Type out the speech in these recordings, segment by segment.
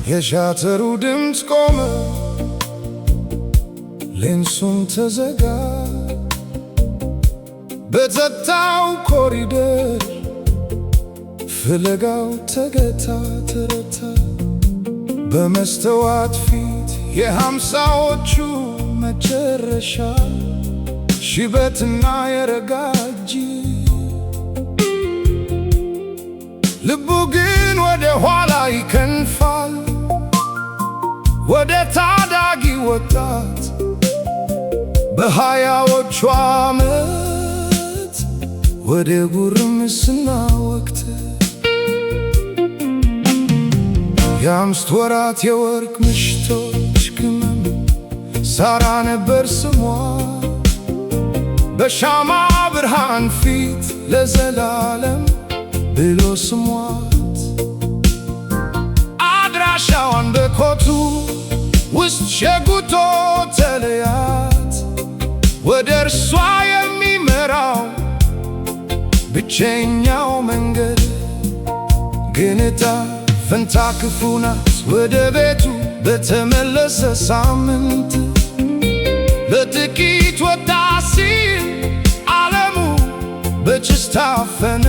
የሻተሩ ድምፅ ቆመ፣ ሌንሱም ተዘጋ። በጸጥታው ኮሪደር ፍለጋው ተገታ ተረታ። በመስተዋት ፊት የሃምሳዎቹ መጨረሻ ሽበትና የረጋጅ ልቡ ግን ወደ ኋላ ይከንፋል፣ ወደ ታዳጊ ወጣት በሃያዎቹ ዓመት ወደ ጉርምስና ወቅት። የአምስት ወራት የወርቅ ምሽቶች ቅመም ሳራ ነበር ስሟ። በሻማ ብርሃን ፊት ለዘላለም ብሎ ስሟት፣ አድራሻዋን በኮቱ ውስጥ ሸጉቶ ተለያት። ወደ እርሷ የሚመራው ብቸኛው መንገድ ግን ዕጣ ፈንታ ክፉ ናት። ወደ ቤቱ በተመለሰ ሳምንት ለጥቂት ወጣ ሲል ዓለሙ በጭስ ታፈነ።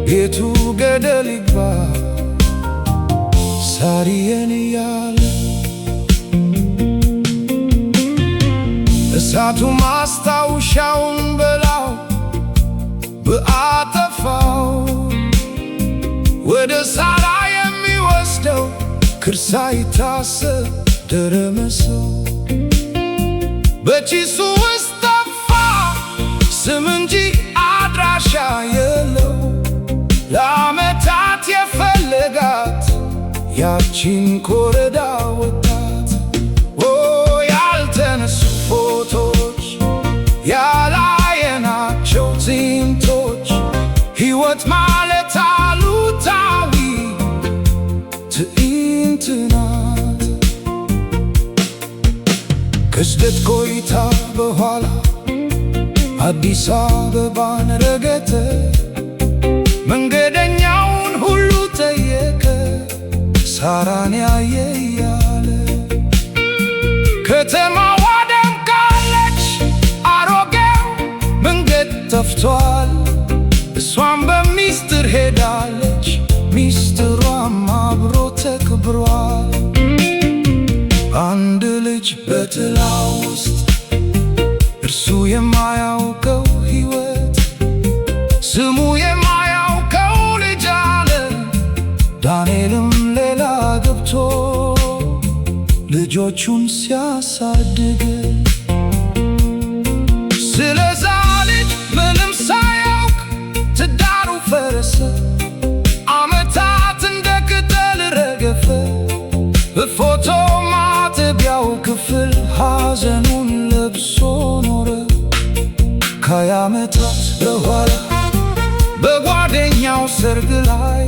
ቤቱ ገደል ይግባ ሳሪየን እያለ እሳቱ ማስታወሻውን በላው በአጠፋው። ወደ ሳራ የሚወስደው ክርሳ ይታሰብ ደረመሰው። በቺሱ ውስጥ ጠፋ ስም እንጂ አድራሻ የለው። ለዓመታት የፈለጋት ያቺን ኮረዳ ወጣት ያልተነሱ ፎቶች፣ ያላየናቸው ትዕይንቶች። ሕይወት ማለት አሉታዊ ትዕይንት ናት። ከስደት ቆይታ በኋላ አዲስ አበባን ረገጠ። መንገደኛውን ሁሉ ጠየቀ ሳራን ያየ እያለ። ከተማዋ ደምቃለች፣ አሮጌው መንገድ ጠፍቷል። እሷም በሚስጥር ሄዳለች፣ ሚስጥሯም አብሮ ተከብሯል። አንድ ልጅ በጥላ ውስጥ እርሱ የማያውቀው ሕይወት፣ ስሙ የማያውቀው ልጅ አለ። ዳንኤልም ሌላ ገብቶ ልጆቹን ሲያሳድግ ስለዛ ልጅ ምንም ሳያውቅ ትዳሩ ፈረሰ። ዓመታት እንደ ቅጠል ረገፈ። በፎቶ ማጠቢያው ክፍል ሐዘኑን ለብሶ ኖረ። ከሃያ ዓመታት በኋላ በጓደኛው ሰርግ ላይ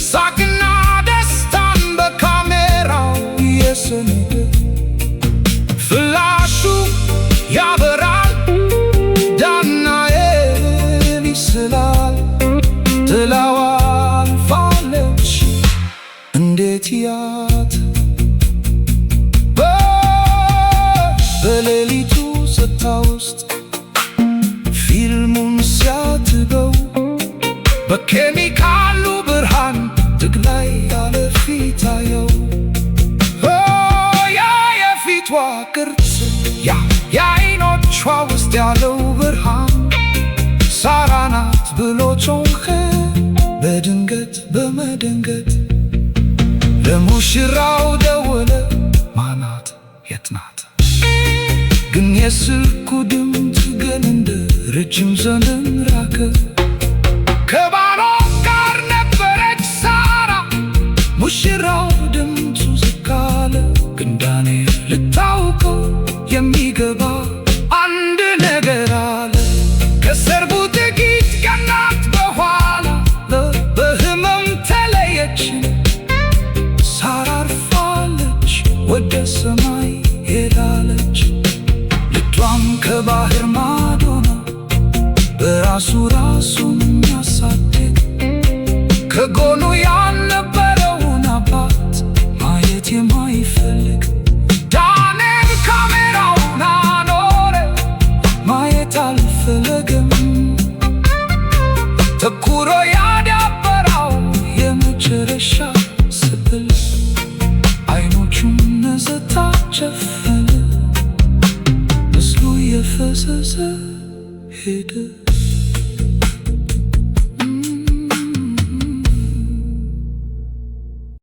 ሳቅና ደስታን በካሜራው እየሰነደ ፍላሹ ያበራል፣ ዳንኤል ይስላል። ጥላዋ አልፋለች እንዴት ያት በሌሊቱ ጸጥታ ውስጥ ፊልሙን ሲያትገው በኬሚካሉ ብርሃን ጥግ ላይ ያለ ፊት አየው። ያ የፊቷ ቅርጽ፣ የዓይኖቿ ውስጥ ያለው ብርሃን ሳራ ናት ብሎ ጮኸ በድንገት በመደንገጥ። ለሙሽራው ደወለ፣ ማናት የት ናት? ግን የስልኩ ድምፅ ግን እንደ ረጅም ዘመን ራቀ። ከባሏ ጋር ነበረች ሳራ። ሙሽራው ድምፁ ዝቅ አለ፣ ግን ዳንኤል ልታውቀው የሚገባ አንድ ነገር አለ። ከሰርጉ ጥቂት ቀናት በኋላ በህመም ተለየችን። ሳራ አርፋለች፣ ወደ ሰማይ ሄዳለች። ልጇም ከባህር ማዶ ነው በራሱ ራሱን የሚያሳድግ ከጎኑ